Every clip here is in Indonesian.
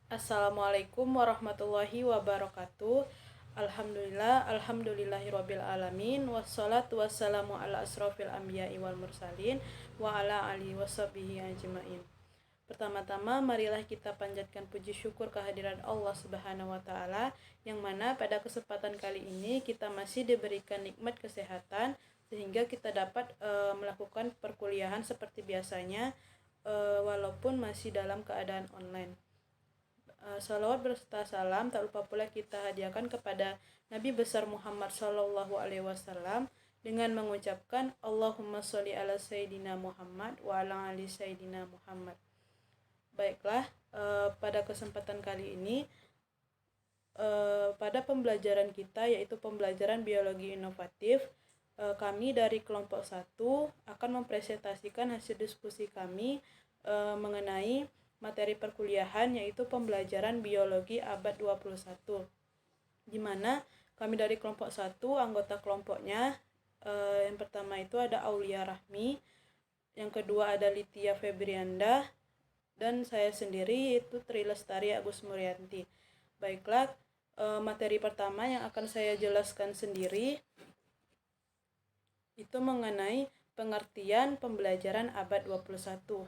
Assalamualaikum warahmatullahi wabarakatuh. Alhamdulillahirabbil alamin wassalatu wassalamu ala asrofil anbiya'i wal mursalin wa ala alihi washabihi ajmain. Pertama-tama marilah kita panjatkan puji syukur kehadiran Allah Subhanahu wa taala yang mana pada kesempatan kali ini kita masih diberikan nikmat kesehatan sehingga kita dapat melakukan perkuliahan seperti biasanya walaupun masih dalam keadaan online. Salawat berserta salam tak lupa pula kita hadiahkan kepada Nabi besar Muhammad Sallallahu Alaihi Wasallam dengan mengucapkan Allahumma sholli ala Sayyidina Muhammad wa ala ali Sayyidina Muhammad. Baiklah, pada kesempatan kali ini pada pembelajaran kita yaitu pembelajaran biologi inovatif, kami dari kelompok 1 akan mempresentasikan hasil diskusi kami mengenai materi perkuliahan yaitu pembelajaran biologi abad 21, di mana kami dari kelompok 1 anggota kelompoknya yang pertama itu ada Aulia Rahmi, yang kedua ada Litia Febrianda, dan saya sendiri itu Tri Lestari Agus Murianti. Baiklah, materi pertama yang akan saya jelaskan sendiri itu mengenai pengertian pembelajaran abad 21.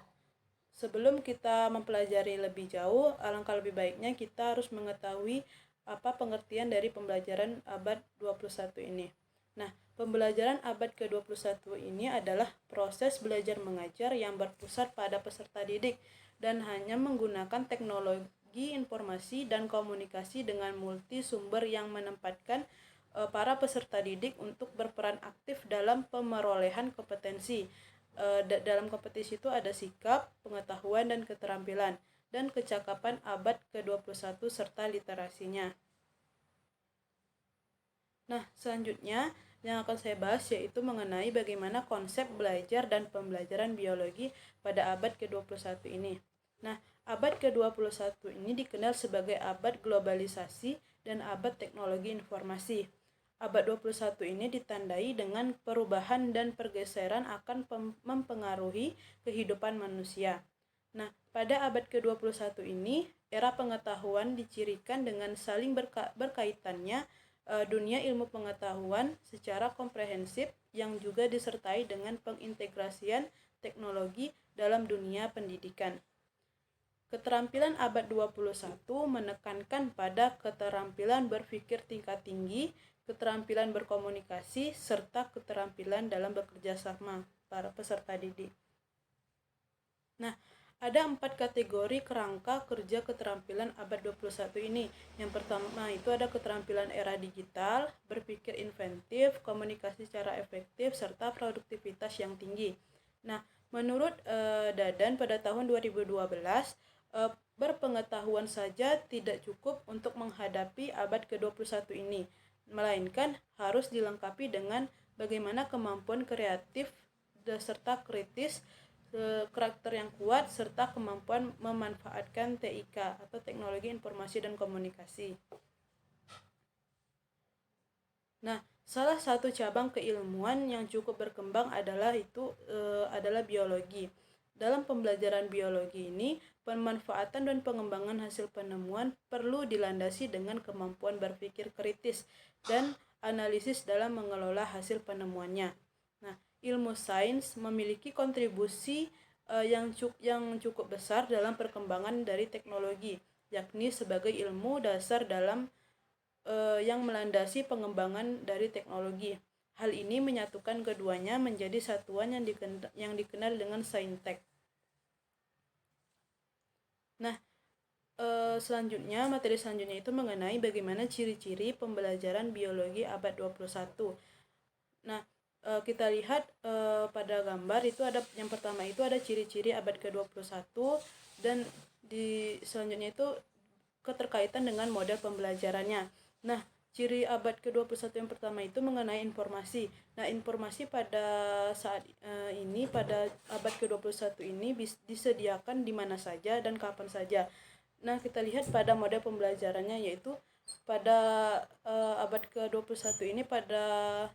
Sebelum kita mempelajari lebih jauh, alangkah lebih baiknya kita harus mengetahui apa pengertian dari pembelajaran abad 21 ini. Nah, pembelajaran abad ke-21 ini adalah proses belajar mengajar yang berpusat pada peserta didik dan hanya menggunakan teknologi informasi dan komunikasi dengan multi sumber yang menempatkan para peserta didik untuk berperan aktif dalam pemerolehan kompetensi. Dalam kompetisi itu ada sikap, pengetahuan, dan keterampilan, dan kecakapan abad ke-21 serta literasinya. Nah, selanjutnya yang akan saya bahas yaitu mengenai bagaimana konsep belajar dan pembelajaran biologi pada abad ke-21 ini. Nah, abad ke-21 ini dikenal sebagai abad globalisasi dan abad teknologi informasi. Abad 21 ini ditandai dengan perubahan dan pergeseran akan mempengaruhi kehidupan manusia. Nah, pada abad ke-21 ini, era pengetahuan dicirikan dengan saling berkaitannya dunia ilmu pengetahuan secara komprehensif yang juga disertai dengan pengintegrasian teknologi dalam dunia pendidikan. Keterampilan abad 21 menekankan pada keterampilan berpikir tingkat tinggi, keterampilan berkomunikasi, serta keterampilan dalam bekerja sama para peserta didik. Nah, ada 4 kategori kerangka kerja keterampilan abad 21 ini. Yang pertama itu ada keterampilan era digital, berpikir inventif, komunikasi secara efektif, serta produktivitas yang tinggi. Nah, menurut Dadan pada tahun 2012, berpengetahuan saja tidak cukup untuk menghadapi abad ke-21 ini, melainkan harus dilengkapi dengan bagaimana kemampuan kreatif serta kritis, karakter yang kuat, serta kemampuan memanfaatkan TIK atau teknologi informasi dan komunikasi. Nah, salah satu cabang keilmuan yang cukup berkembang adalah biologi. Dalam pembelajaran biologi ini, pemanfaatan dan pengembangan hasil penemuan perlu dilandasi dengan kemampuan berpikir kritis dan analisis dalam mengelola hasil penemuannya. Nah, ilmu sains memiliki kontribusi yang cukup besar dalam perkembangan dari teknologi, yakni sebagai ilmu dasar dalam yang melandasi pengembangan dari teknologi. Hal ini menyatukan keduanya menjadi satuan yang dikenal dengan saintek. Nah, materi selanjutnya itu mengenai bagaimana ciri-ciri pembelajaran biologi abad 21. Nah, kita lihat pada gambar itu ada yang pertama itu ada ciri-ciri abad ke-21 dan di selanjutnya itu keterkaitan dengan model pembelajarannya. Nah, ciri abad ke-21 yang pertama itu mengenai informasi. Nah, informasi pada saat ini pada abad ke-21 ini disediakan di mana saja dan kapan saja. Nah, kita lihat pada model pembelajarannya yaitu pada abad ke-21 ini pada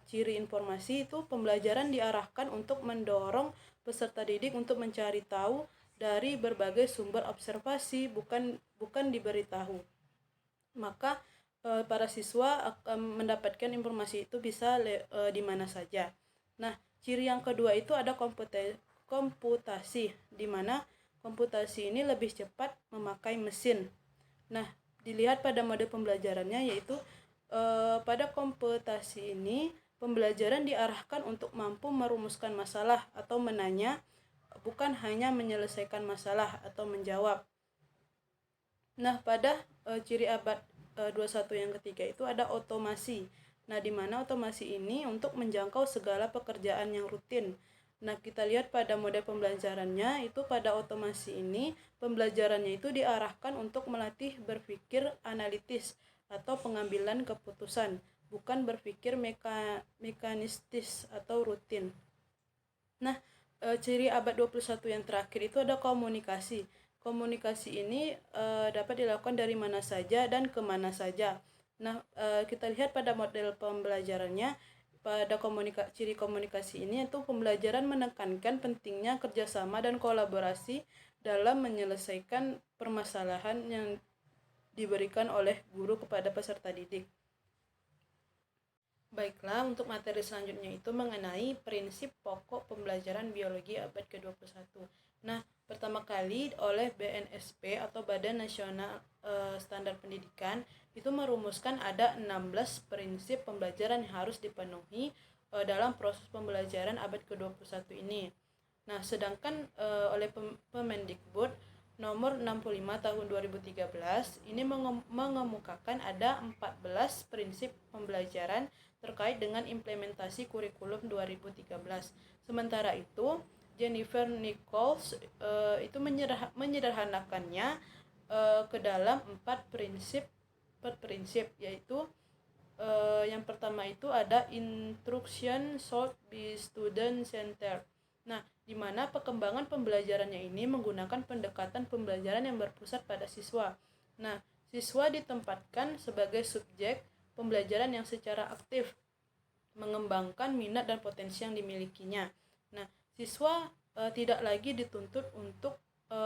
ciri informasi itu pembelajaran diarahkan untuk mendorong peserta didik untuk mencari tahu dari berbagai sumber observasi, bukan diberitahu. Maka para siswa akan mendapatkan informasi itu bisa di mana saja. Nah, ciri yang kedua itu ada komputasi, di mana komputasi ini lebih cepat memakai mesin. Nah, dilihat pada mode pembelajarannya, yaitu pada komputasi ini pembelajaran diarahkan untuk mampu merumuskan masalah atau menanya, bukan hanya menyelesaikan masalah atau menjawab. Nah, pada ciri abad 21 yang ketiga itu ada otomasi. Nah, di mana otomasi ini untuk menjangkau segala pekerjaan yang rutin. Nah, kita lihat pada mode pembelajarannya itu pada otomasi ini pembelajarannya itu diarahkan untuk melatih berpikir analitis atau pengambilan keputusan, bukan berpikir mekanistis atau rutin. Nah, ciri abad 21 yang terakhir itu ada komunikasi. Komunikasi ini dapat dilakukan dari mana saja dan kemana saja. Nah, kita lihat pada model pembelajarannya, pada ciri komunikasi ini itu pembelajaran menekankan pentingnya kerjasama dan kolaborasi dalam menyelesaikan permasalahan yang diberikan oleh guru kepada peserta didik. Baiklah, untuk materi selanjutnya itu mengenai prinsip pokok pembelajaran biologi abad ke-21. Nah, pertama kali oleh BNSP atau Badan Nasional Standar Pendidikan itu merumuskan ada 16 prinsip pembelajaran yang harus dipenuhi dalam proses pembelajaran abad ke-21 ini. Nah, sedangkan oleh Kemendikbud nomor 65 tahun 2013 ini mengemukakan ada 14 prinsip pembelajaran terkait dengan implementasi kurikulum 2013. Sementara itu, Jennifer Nichols itu menyederhanakannya ke dalam 4 prinsip, yaitu yang pertama itu ada instruction should be student centered. Nah, di mana perkembangan pembelajarannya ini menggunakan pendekatan pembelajaran yang berpusat pada siswa. Nah, siswa ditempatkan sebagai subjek pembelajaran yang secara aktif mengembangkan minat dan potensi yang dimilikinya. Nah, siswa tidak lagi dituntut untuk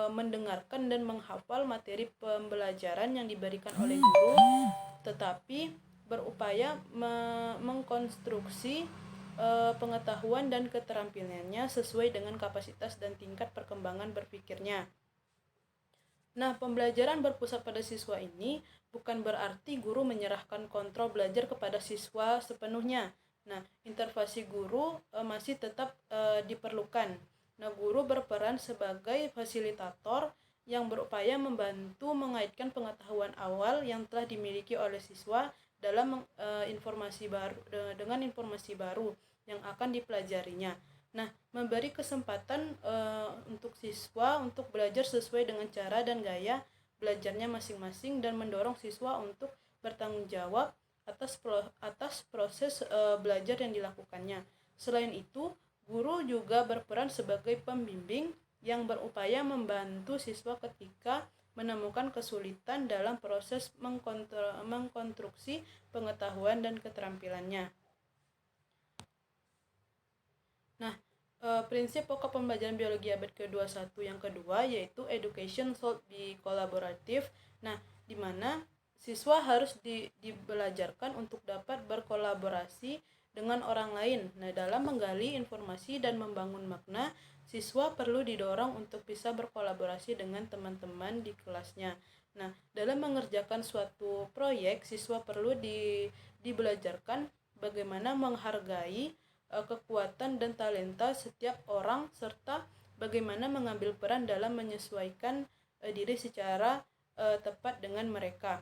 mendengarkan dan menghafal materi pembelajaran yang diberikan oleh guru, tetapi berupaya mengkonstruksi pengetahuan dan keterampilannya sesuai dengan kapasitas dan tingkat perkembangan berpikirnya. Nah, pembelajaran berpusat pada siswa ini bukan berarti guru menyerahkan kontrol belajar kepada siswa sepenuhnya. Nah, intervensi guru masih tetap diperlukan. Nah, guru berperan sebagai fasilitator yang berupaya membantu mengaitkan pengetahuan awal yang telah dimiliki oleh siswa dalam informasi baru dengan informasi baru yang akan dipelajarinya. Nah, memberi kesempatan untuk siswa untuk belajar sesuai dengan cara dan gaya belajarnya masing-masing dan mendorong siswa untuk bertanggung jawab atas proses belajar yang dilakukannya. Selain itu, guru juga berperan sebagai pembimbing yang berupaya membantu siswa ketika menemukan kesulitan dalam proses mengkonstruksi pengetahuan dan keterampilannya. Nah, prinsip pokok pembelajaran biologi abad ke-21 yang kedua yaitu education should be collaborative. Nah, di mana siswa harus dibelajarkan untuk dapat berkolaborasi dengan orang lain. Nah, dalam menggali informasi dan membangun makna, siswa perlu didorong untuk bisa berkolaborasi dengan teman-teman di kelasnya. Nah, dalam mengerjakan suatu proyek, siswa perlu dibelajarkan bagaimana menghargai kekuatan dan talenta setiap orang serta bagaimana mengambil peran dalam menyesuaikan diri secara tepat dengan mereka.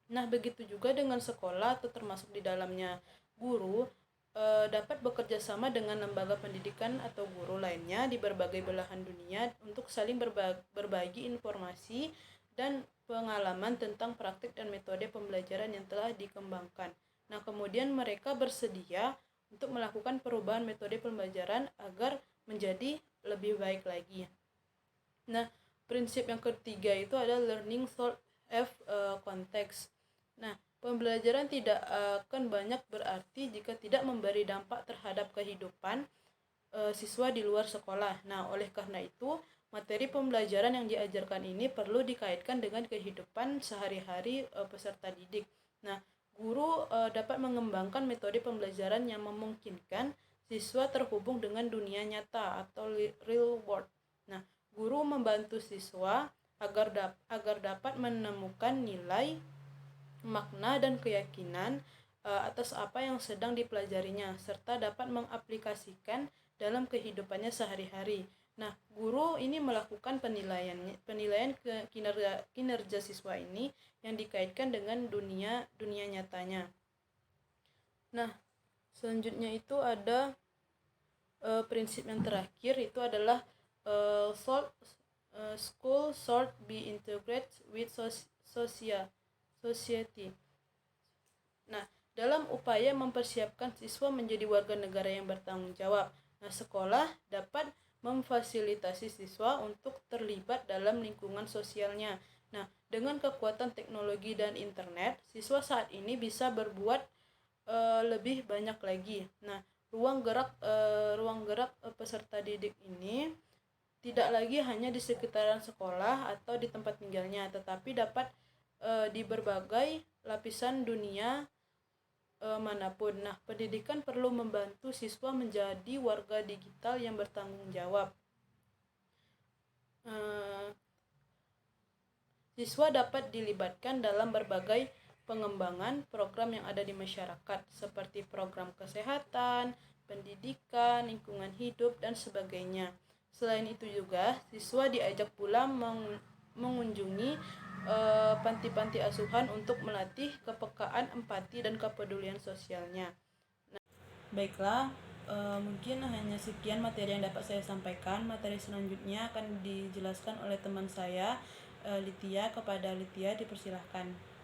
Nah, begitu juga dengan sekolah atau termasuk di dalamnya guru dapat bekerja sama dengan lembaga pendidikan atau guru lainnya di berbagai belahan dunia untuk saling berbagi informasi dan pengalaman tentang praktik dan metode pembelajaran yang telah dikembangkan. Nah, kemudian mereka bersedia untuk melakukan perubahan metode pembelajaran agar menjadi lebih baik lagi. Nah, prinsip yang ketiga itu adalah learning through context. Nah, pembelajaran tidak akan banyak berarti jika tidak memberi dampak terhadap kehidupan siswa di luar sekolah. Nah, oleh karena itu, materi pembelajaran yang diajarkan ini perlu dikaitkan dengan kehidupan sehari-hari peserta didik. Nah, guru dapat mengembangkan metode pembelajaran yang memungkinkan siswa terhubung dengan dunia nyata atau real world. Nah, guru membantu siswa agar dapat menemukan nilai, makna, dan keyakinan atas apa yang sedang dipelajarinya, serta dapat mengaplikasikan dalam kehidupannya sehari-hari. Nah, guru ini melakukan penilaian kinerja siswa ini yang dikaitkan dengan dunia nyatanya. Nah, selanjutnya itu ada prinsip yang terakhir, itu adalah school should be integrated with society. Nah, dalam upaya mempersiapkan siswa menjadi warga negara yang bertanggung jawab, nah, sekolah dapat memfasilitasi siswa untuk terlibat dalam lingkungan sosialnya. Nah, dengan kekuatan teknologi dan internet, siswa saat ini bisa berbuat lebih banyak lagi. Nah, ruang gerak peserta didik ini tidak lagi hanya di sekitaran sekolah atau di tempat tinggalnya, tetapi dapat di berbagai lapisan dunia manapun. Nah, pendidikan perlu membantu siswa menjadi warga digital yang bertanggung jawab. Siswa dapat dilibatkan dalam berbagai pengembangan program yang ada di masyarakat, seperti program kesehatan, pendidikan, lingkungan hidup, dan sebagainya. Selain itu juga, siswa diajak pula mengunjungi panti-panti asuhan untuk melatih kepekaan, empati, dan kepedulian sosialnya. Nah, baiklah, mungkin hanya sekian materi yang dapat saya sampaikan. Materi selanjutnya akan dijelaskan oleh teman saya, Litia. Kepada Litia dipersilahkan.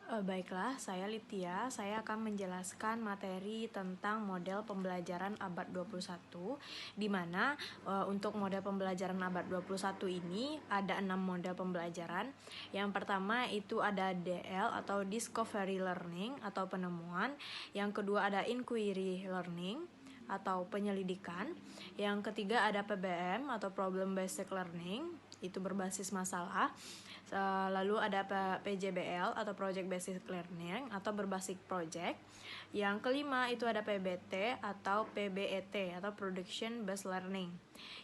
Baiklah, saya Litia. Saya akan menjelaskan materi tentang model pembelajaran abad 21, di mana untuk model pembelajaran abad 21 ini ada 6 model pembelajaran. Yang pertama itu ada DL atau Discovery Learning atau penemuan. Yang kedua ada Inquiry Learning atau penyelidikan. Yang ketiga ada PBM atau Problem Based Learning, itu berbasis masalah. Lalu ada PJBL atau Project Based Learning atau berbasis project. Yang kelima itu ada PBT atau PBET atau Production Based Learning.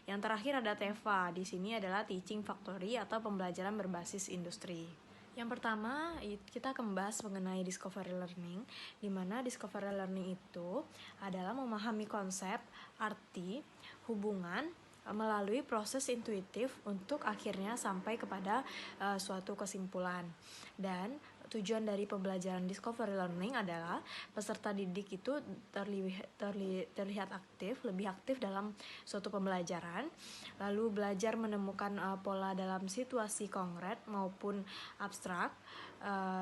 Yang terakhir ada TEFA. Di sini adalah Teaching Factory atau pembelajaran berbasis industri. Yang pertama, kita akan membahas mengenai Discovery Learning, di mana Discovery Learning itu adalah memahami konsep, arti, hubungan, melalui proses intuitif untuk akhirnya sampai kepada suatu kesimpulan. Dan tujuan dari pembelajaran Discovery Learning adalah peserta didik itu terlihat aktif, lebih aktif dalam suatu pembelajaran, lalu belajar menemukan pola dalam situasi konkret maupun abstrak,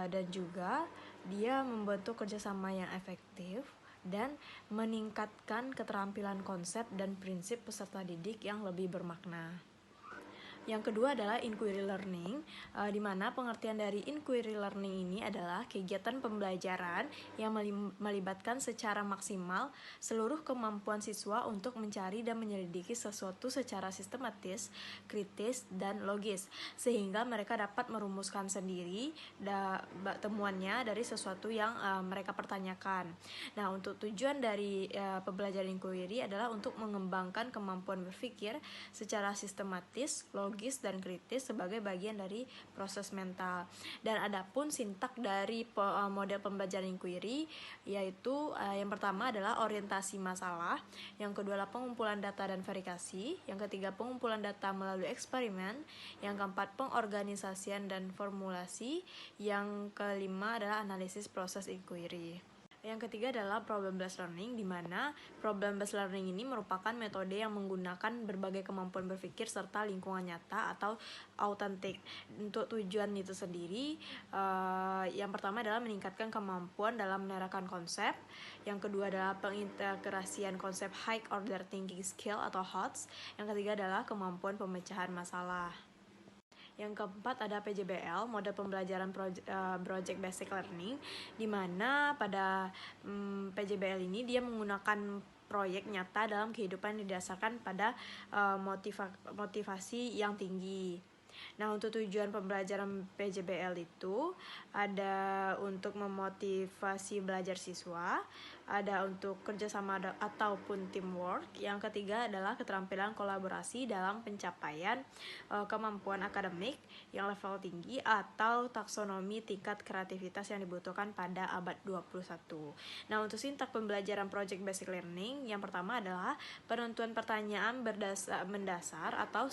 dan juga dia membentuk kerjasama yang efektif dan meningkatkan keterampilan konsep dan prinsip peserta didik yang lebih bermakna. Yang kedua adalah inquiry learning, di mana pengertian dari inquiry learning ini adalah kegiatan pembelajaran yang melibatkan secara maksimal seluruh kemampuan siswa untuk mencari dan menyelidiki sesuatu secara sistematis, kritis, dan logis, sehingga mereka dapat merumuskan sendiri temuannya dari sesuatu yang mereka pertanyakan. Nah, untuk tujuan dari pembelajaran inquiry adalah untuk mengembangkan kemampuan berpikir secara sistematis, logis, dan kritis sebagai bagian dari proses mental. Dan adapun sintak dari model pembelajaran inquiry yaitu yang pertama adalah orientasi masalah, yang kedua adalah pengumpulan data dan verifikasi, yang ketiga pengumpulan data melalui eksperimen, yang keempat pengorganisasian dan formulasi, yang kelima adalah analisis proses inquiry. Yang ketiga adalah problem-based learning, di mana problem-based learning ini merupakan metode yang menggunakan berbagai kemampuan berpikir serta lingkungan nyata atau autentik. Untuk tujuan itu sendiri, yang pertama adalah meningkatkan kemampuan dalam menerapkan konsep. Yang kedua adalah pengintegrasian konsep high order thinking skill atau HOTS. Yang ketiga adalah kemampuan pemecahan masalah. Yang keempat ada PJBL, model pembelajaran Project Basic Learning, di mana pada PJBL ini dia menggunakan proyek nyata dalam kehidupan yang didasarkan pada motivasi yang tinggi. Nah, untuk tujuan pembelajaran PJBL itu ada untuk memotivasi belajar siswa, ada untuk kerjasama ataupun teamwork. Yang ketiga adalah keterampilan kolaborasi dalam pencapaian kemampuan akademik yang level tinggi atau taksonomi tingkat kreativitas yang dibutuhkan pada abad 21. Nah, untuk sintak pembelajaran project basic learning, yang pertama adalah penentuan pertanyaan mendasar atau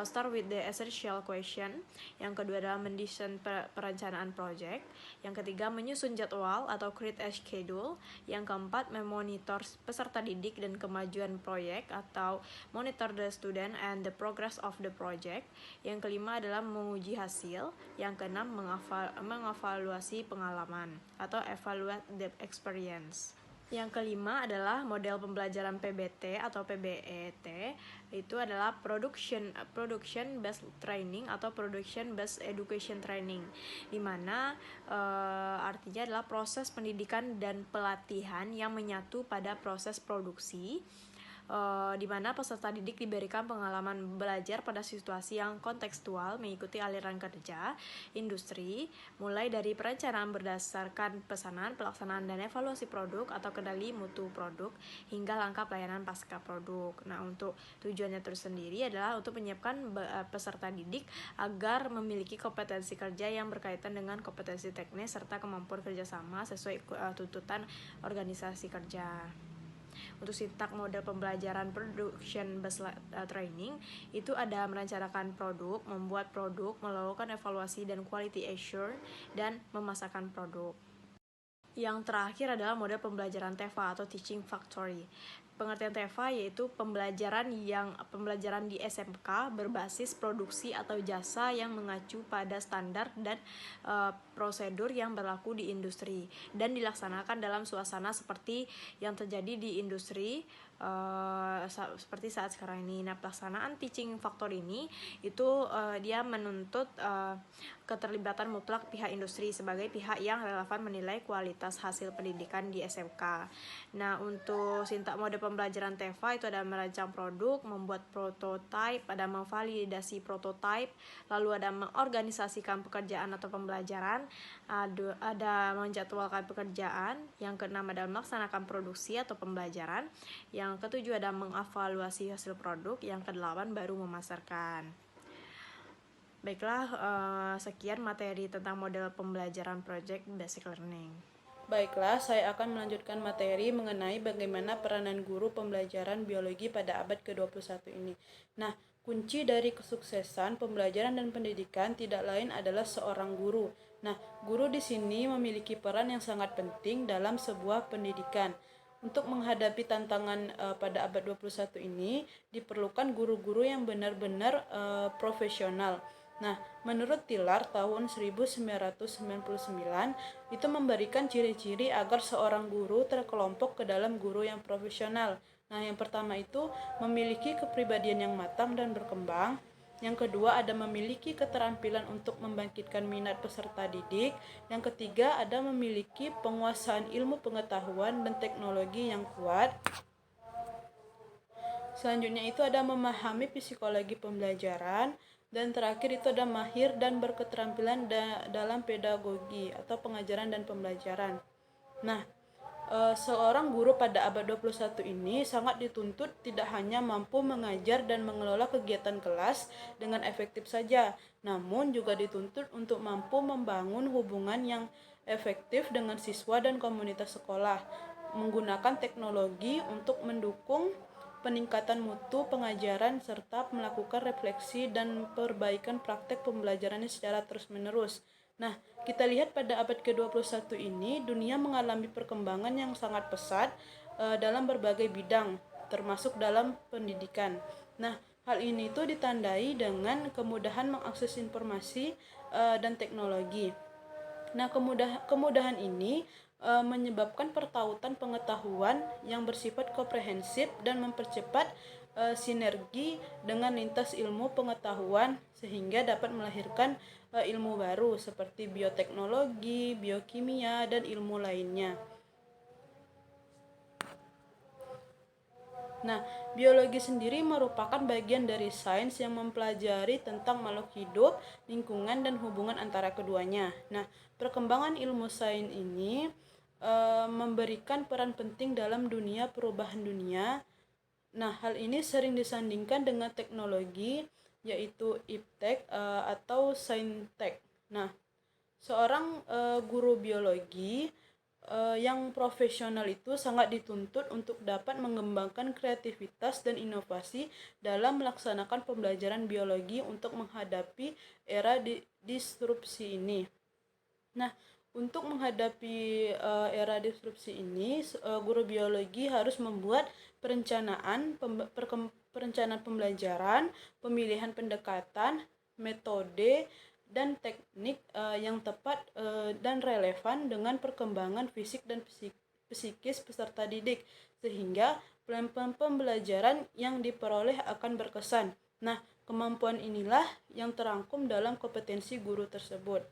start with the essential question. Yang kedua adalah mendesain perencanaan project. Yang ketiga menyusun jadwal atau create a schedule. Yang keempat memonitor peserta didik dan kemajuan proyek atau monitor the student and the progress of the project. Yang kelima adalah menguji hasil. Yang keenam mengevaluasi pengalaman atau evaluate the experience. Yang kelima adalah model pembelajaran PBT atau PBET, itu adalah production based training atau production based education training, di mana artinya adalah proses pendidikan dan pelatihan yang menyatu pada proses produksi, di mana peserta didik diberikan pengalaman belajar pada situasi yang kontekstual mengikuti aliran kerja industri, mulai dari perencanaan berdasarkan pesanan, pelaksanaan dan evaluasi produk atau kendali mutu produk, hingga langkah pelayanan pasca produk. Nah, untuk tujuannya tersendiri adalah untuk menyiapkan peserta didik agar memiliki kompetensi kerja yang berkaitan dengan kompetensi teknis serta kemampuan kerjasama sesuai tuntutan organisasi kerja. Untuk sintak model pembelajaran production based training itu ada merencanakan produk, membuat produk, melakukan evaluasi dan quality assurance, dan memasarkan produk. Yang terakhir adalah model pembelajaran TEFA atau Teaching Factory. Pengertian TEFA yaitu pembelajaran di SMK berbasis produksi atau jasa yang mengacu pada standar dan prosedur yang berlaku di industri dan dilaksanakan dalam suasana seperti yang terjadi di industri seperti saat sekarang ini. Nah, pelaksanaan teaching factor ini itu dia menuntut keterlibatan mutlak pihak industri sebagai pihak yang relevan menilai kualitas hasil pendidikan di SMK. Nah, untuk sintak mode pembelajaran TEFA itu ada merancang produk, membuat prototype, ada memvalidasi prototype, lalu ada mengorganisasikan pekerjaan atau pembelajaran, ada menjadwalkan pekerjaan, yang keenam adalah melaksanakan produksi atau pembelajaran, yang ketujuh ada mengevaluasi hasil produk, yang kedelapan baru memasarkan. Baiklah, sekian materi tentang model pembelajaran project basic learning. Baiklah, saya akan melanjutkan materi mengenai bagaimana peranan guru pembelajaran biologi pada abad ke-21 ini. Nah, kunci dari kesuksesan pembelajaran dan pendidikan tidak lain adalah seorang guru. Nah, guru di sini memiliki peran yang sangat penting dalam sebuah pendidikan. Untuk menghadapi tantangan pada abad 21 ini, diperlukan guru-guru yang benar-benar profesional. Nah, menurut Tiller tahun 1999 itu memberikan ciri-ciri agar seorang guru terkelompok ke dalam guru yang profesional. Nah, yang pertama itu memiliki kepribadian yang matang dan berkembang. Yang kedua ada memiliki keterampilan untuk membangkitkan minat peserta didik. Yang ketiga ada memiliki penguasaan ilmu pengetahuan dan teknologi yang kuat. Selanjutnya itu ada memahami psikologi pembelajaran. Dan terakhir itu ada mahir dan berketerampilan dalam pedagogi atau pengajaran dan pembelajaran. Nah, seorang guru pada abad 21 ini sangat dituntut tidak hanya mampu mengajar dan mengelola kegiatan kelas dengan efektif saja, namun juga dituntut untuk mampu membangun hubungan yang efektif dengan siswa dan komunitas sekolah, menggunakan teknologi untuk mendukung peningkatan mutu pengajaran serta melakukan refleksi dan perbaikan praktek pembelajarannya secara terus-menerus. Nah, kita lihat pada abad ke-21 ini dunia mengalami perkembangan yang sangat pesat dalam berbagai bidang, termasuk dalam pendidikan. Nah, hal ini itu ditandai dengan kemudahan mengakses informasi dan teknologi. Nah, kemudahan ini menyebabkan pertautan pengetahuan yang bersifat komprehensif dan mempercepat sinergi dengan lintas ilmu pengetahuan sehingga dapat melahirkan ilmu baru seperti bioteknologi, biokimia, dan ilmu lainnya. Nah, biologi sendiri merupakan bagian dari sains yang mempelajari tentang makhluk hidup, lingkungan, dan hubungan antara keduanya. Nah, perkembangan ilmu sains ini memberikan peran penting dalam dunia perubahan dunia. Nah, hal ini sering disandingkan dengan teknologi, yaitu iptek atau saintek. Nah, seorang guru biologi yang profesional itu sangat dituntut untuk dapat mengembangkan kreativitas dan inovasi dalam melaksanakan pembelajaran biologi untuk menghadapi era disrupsi ini. Nah, untuk menghadapi era disrupsi ini, guru biologi harus membuat perencanaan pembelajaran, pemilihan pendekatan, metode, dan teknik yang tepat dan relevan dengan perkembangan fisik dan psikis peserta didik, sehingga plan pembelajaran yang diperoleh akan berkesan. Nah, kemampuan inilah yang terangkum dalam kompetensi guru tersebut.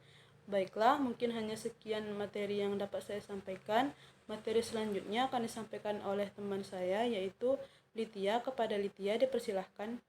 Baiklah, mungkin hanya sekian materi yang dapat saya sampaikan. Materi selanjutnya akan disampaikan oleh teman saya, yaitu Litya. Kepada Litya dipersilahkan.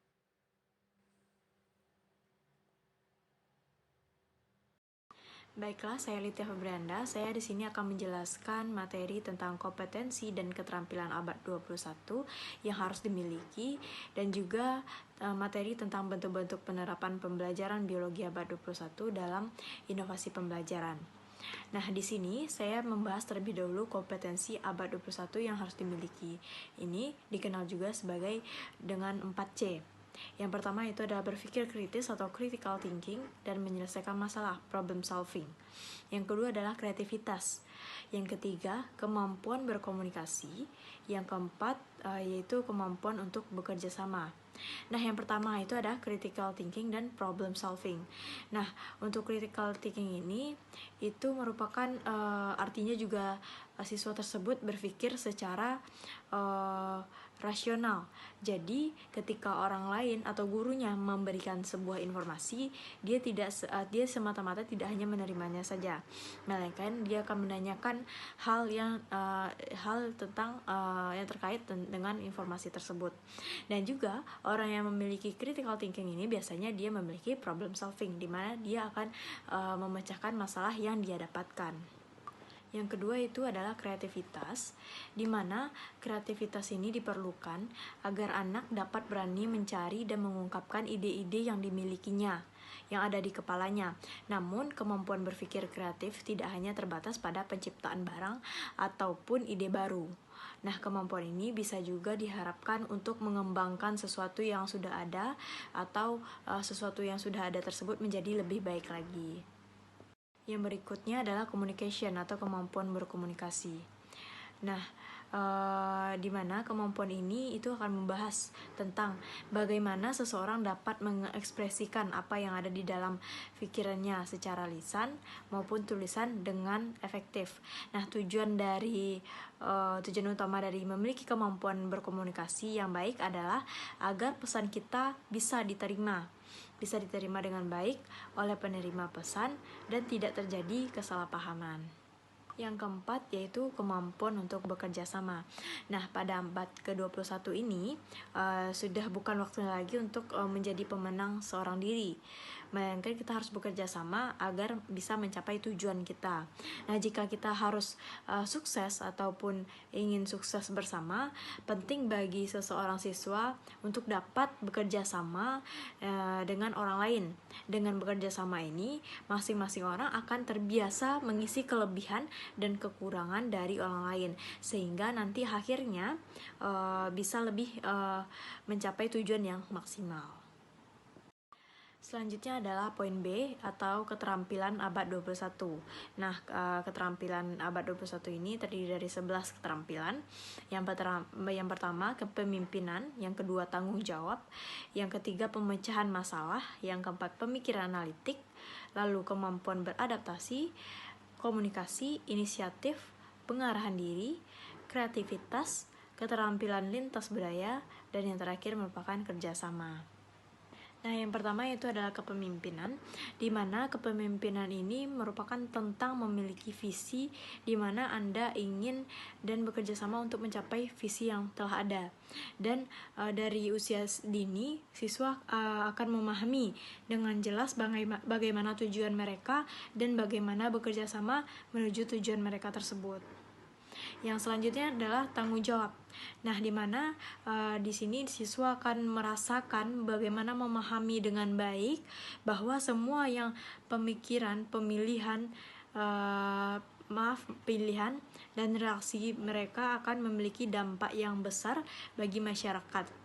Baiklah, saya Litya Febrianda. Saya di sini akan menjelaskan materi tentang kompetensi dan keterampilan abad 21 yang harus dimiliki, dan juga materi tentang bentuk-bentuk penerapan pembelajaran biologi abad 21 dalam inovasi pembelajaran. Nah, di sini saya membahas terlebih dahulu kompetensi abad 21 yang harus dimiliki. Ini dikenal juga sebagai dengan 4C. Yang pertama itu adalah berpikir kritis atau critical thinking dan menyelesaikan masalah, problem solving. Yang kedua adalah kreativitas. Yang ketiga, kemampuan berkomunikasi. Yang keempat yaitu kemampuan untuk bekerja sama. Nah, yang pertama itu adalah critical thinking dan problem solving. Nah, untuk critical thinking ini itu merupakan artinya juga siswa tersebut berpikir secara rasional. Jadi, ketika orang lain atau gurunya memberikan sebuah informasi, dia semata-mata tidak hanya menerimanya saja, melainkan dia akan menanyakan hal tentang yang terkait dengan informasi tersebut. Dan juga orang yang memiliki critical thinking ini biasanya dia memiliki problem solving, di mana dia akan memecahkan masalah yang dia dapatkan. Yang kedua itu adalah kreativitas, di mana kreativitas ini diperlukan agar anak dapat berani mencari dan mengungkapkan ide-ide yang dimilikinya, yang ada di kepalanya. Namun, kemampuan berpikir kreatif tidak hanya terbatas pada penciptaan barang ataupun ide baru. Nah, kemampuan ini bisa juga diharapkan untuk mengembangkan sesuatu yang sudah ada atau sesuatu yang sudah ada tersebut menjadi lebih baik lagi. Yang berikutnya adalah communication atau kemampuan berkomunikasi. Nah, di mana kemampuan ini itu akan membahas tentang bagaimana seseorang dapat mengekspresikan apa yang ada di dalam pikirannya secara lisan maupun tulisan dengan efektif. Nah, tujuan utama dari memiliki kemampuan berkomunikasi yang baik adalah agar pesan kita bisa diterima dengan baik oleh penerima pesan dan tidak terjadi kesalahpahaman. Yang keempat yaitu kemampuan untuk bekerja sama. Nah, pada abad ke-21 ini sudah bukan waktunya lagi untuk menjadi pemenang seorang diri, melainkan kita harus bekerja sama agar bisa mencapai tujuan kita. Nah, jika kita harus sukses ataupun ingin sukses bersama, penting bagi seseorang siswa untuk dapat bekerja sama dengan orang lain. Dengan bekerja sama ini, masing-masing orang akan terbiasa mengisi kelebihan dan kekurangan dari orang lain, sehingga nanti akhirnya bisa lebih mencapai tujuan yang maksimal. Selanjutnya adalah poin B atau keterampilan abad 21. Nah, keterampilan abad 21 ini terdiri dari 11 keterampilan. Yang pertama, kepemimpinan, yang kedua tanggung jawab, yang ketiga pemecahan masalah, yang keempat pemikiran analitik, lalu kemampuan beradaptasi, komunikasi, inisiatif, pengarahan diri, kreativitas, keterampilan lintas budaya, dan yang terakhir merupakan kerjasama. Nah, yang pertama itu adalah kepemimpinan, di mana kepemimpinan ini merupakan tentang memiliki visi di mana Anda ingin dan bekerja sama untuk mencapai visi yang telah ada. Dan dari usia dini, siswa akan memahami dengan jelas bagaimana tujuan mereka dan bagaimana bekerja sama menuju tujuan mereka tersebut. Yang selanjutnya adalah tanggung jawab. Nah, di mana di sini siswa akan merasakan bagaimana memahami dengan baik bahwa semua yang pemikiran, pilihan dan reaksi mereka akan memiliki dampak yang besar bagi masyarakat.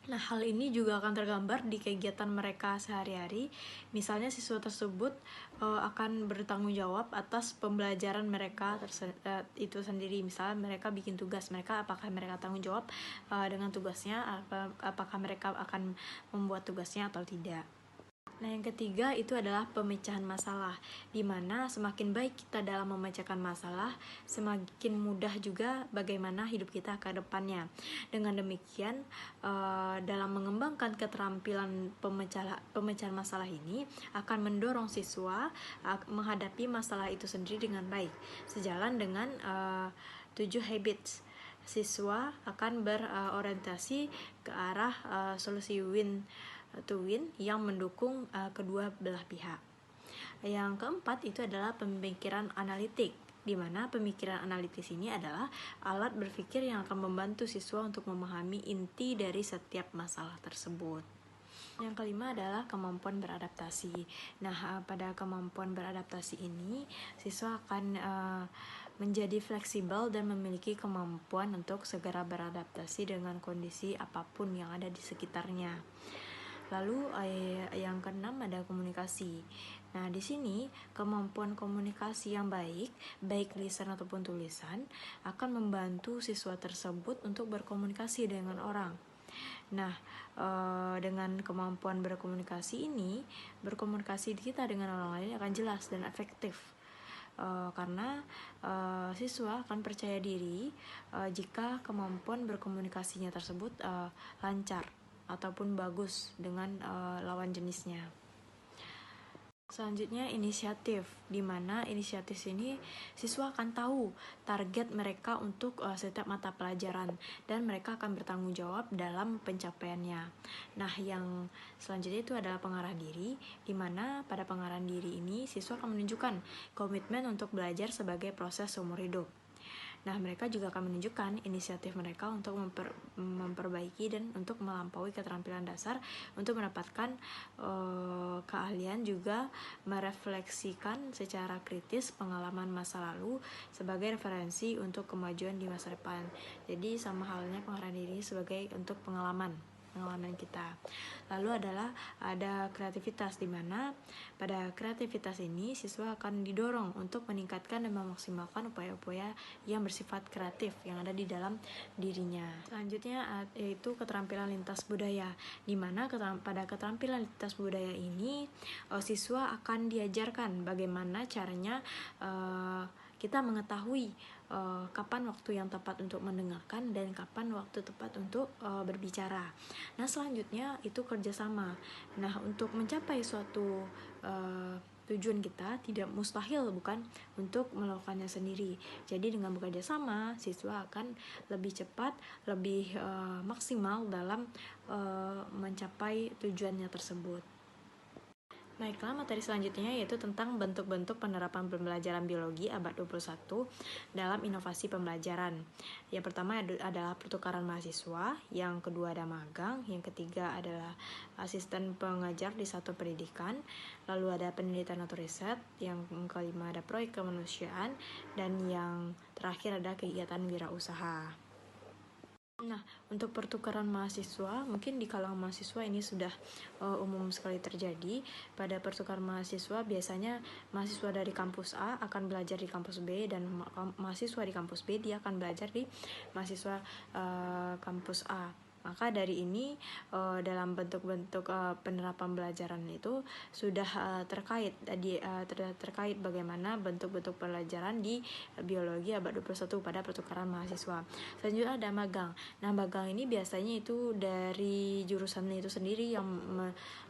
Nah, hal ini juga akan tergambar di kegiatan mereka sehari-hari. Misalnya siswa tersebut akan bertanggung jawab atas pembelajaran mereka itu sendiri. Misalnya mereka bikin tugas, apakah mereka tanggung jawab dengan tugasnya, apakah mereka akan membuat tugasnya atau tidak. Nah, yang ketiga itu adalah pemecahan masalah, di mana semakin baik kita dalam memecahkan masalah, semakin mudah juga bagaimana hidup kita ke depannya. Dengan demikian, dalam mengembangkan keterampilan pemecahan masalah ini akan mendorong siswa menghadapi masalah itu sendiri dengan baik. Sejalan dengan 7 habits, siswa akan berorientasi ke arah solusi win to win yang mendukung kedua belah pihak. Yang keempat itu adalah pemikiran analitik, di mana pemikiran analitis ini adalah alat berpikir yang akan membantu siswa untuk memahami inti dari setiap masalah tersebut. Yang kelima adalah kemampuan beradaptasi. Nah, pada kemampuan beradaptasi ini, siswa akan menjadi fleksibel dan memiliki kemampuan untuk segera beradaptasi dengan kondisi apapun yang ada di sekitarnya. Lalu yang keenam ada komunikasi. Nah, di sini kemampuan komunikasi yang baik lisan ataupun tulisan, akan membantu siswa tersebut untuk berkomunikasi dengan orang. Nah, dengan kemampuan berkomunikasi ini, berkomunikasi kita dengan orang lain akan jelas dan efektif. Karena siswa akan percaya diri jika kemampuan berkomunikasinya tersebut lancar ataupun bagus dengan lawan jenisnya. Selanjutnya inisiatif, di mana inisiatif ini siswa akan tahu target mereka untuk setiap mata pelajaran dan mereka akan bertanggung jawab dalam pencapaiannya. Nah, yang selanjutnya itu adalah pengarah diri, di mana pada pengarahan diri ini siswa akan menunjukkan komitmen untuk belajar sebagai proses seumur hidup. Nah, mereka juga akan menunjukkan inisiatif mereka untuk memperbaiki dan untuk melampaui keterampilan dasar untuk mendapatkan keahlian, juga merefleksikan secara kritis pengalaman masa lalu sebagai referensi untuk kemajuan di masa depan. Jadi sama halnya pengarahan diri sebagai untuk pengalaman kita. Lalu ada kreativitas, di mana pada kreativitas ini siswa akan didorong untuk meningkatkan dan memaksimalkan upaya-upaya yang bersifat kreatif yang ada di dalam dirinya. Selanjutnya yaitu keterampilan lintas budaya, di mana pada keterampilan lintas budaya ini siswa akan diajarkan bagaimana caranya kita mengetahui kapan waktu yang tepat untuk mendengarkan dan kapan waktu tepat untuk berbicara. Nah, selanjutnya itu kerjasama. Nah, untuk mencapai suatu tujuan kita tidak mustahil bukan untuk melakukannya sendiri. Jadi dengan bekerja sama, siswa akan lebih cepat, lebih maksimal dalam mencapai tujuannya tersebut. Baiklah, materi selanjutnya yaitu tentang bentuk-bentuk penerapan pembelajaran biologi abad 21 dalam inovasi pembelajaran. Yang pertama adalah pertukaran mahasiswa, yang kedua ada magang, yang ketiga adalah asisten pengajar di satu pendidikan, lalu ada penelitian atau riset, yang kelima ada proyek kemanusiaan, dan yang terakhir ada kegiatan wirausaha. Nah, untuk pertukaran mahasiswa, mungkin di kalangan mahasiswa ini sudah umum sekali terjadi. Pada pertukaran mahasiswa, biasanya mahasiswa dari kampus A akan belajar di kampus B, dan mahasiswa di kampus B dia akan belajar di mahasiswa kampus A. Maka dari ini dalam bentuk-bentuk penerapan pembelajaran itu sudah terkait bagaimana bentuk-bentuk pelajaran di biologi abad 21 pada pertukaran mahasiswa. Selanjutnya ada magang. Nah, magang ini biasanya itu dari jurusan itu sendiri yang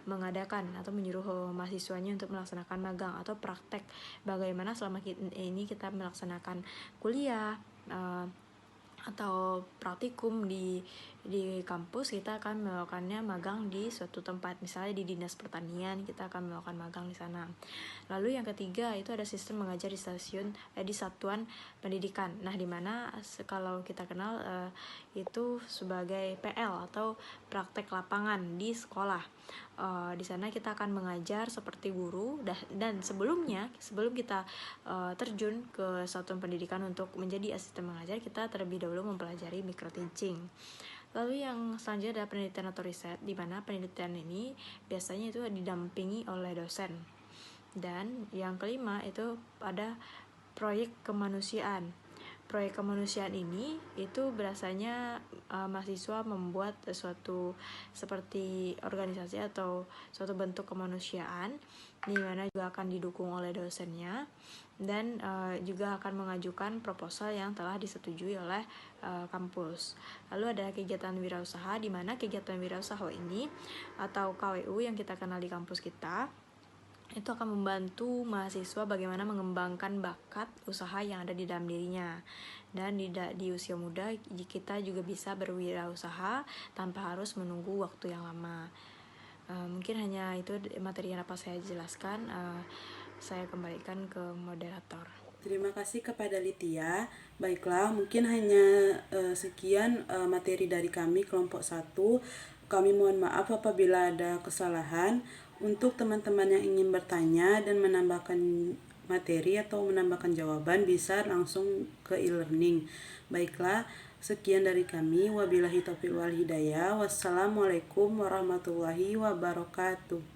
mengadakan atau menyuruh mahasiswanya untuk melaksanakan magang atau praktek bagaimana selama ini kita melaksanakan kuliah atau praktikum di kampus. Kita akan melakukannya magang di suatu tempat, misalnya di dinas pertanian kita akan melakukan magang di sana. Lalu yang ketiga itu ada sistem mengajar di di satuan pendidikan. Nah, dimana kalau kita kenal itu sebagai PL atau praktek lapangan di sekolah. Di sana kita akan mengajar seperti guru, dan sebelum kita terjun ke satuan pendidikan untuk menjadi asisten mengajar, kita terlebih dahulu mempelajari micro teaching. Lalu yang selanjutnya adalah penelitian atau riset, di mana penelitian ini biasanya itu didampingi oleh dosen. Dan yang kelima itu ada proyek kemanusiaan. Proyek kemanusiaan ini itu biasanya mahasiswa membuat suatu seperti organisasi atau suatu bentuk kemanusiaan, di mana juga akan didukung oleh dosennya, dan juga akan mengajukan proposal yang telah disetujui oleh kampus. Lalu ada kegiatan wirausaha, di mana kegiatan wirausaha ini atau KWU yang kita kenal di kampus kita itu akan membantu mahasiswa bagaimana mengembangkan bakat usaha yang ada di dalam dirinya. Dan di usia muda kita juga bisa berwirausaha tanpa harus menunggu waktu yang lama. Mungkin hanya itu materi yang dapat saya jelaskan. Saya kembalikan ke moderator. Terima kasih kepada Litia. Baiklah, mungkin hanya sekian materi dari kami kelompok 1. Kami mohon maaf apabila ada kesalahan. Untuk teman-teman yang ingin bertanya dan menambahkan materi atau menambahkan jawaban, bisa langsung ke e-learning. Baiklah, sekian dari kami. Wabillahi taufiq wal hidayah. Wassalamualaikum warahmatullahi wabarakatuh.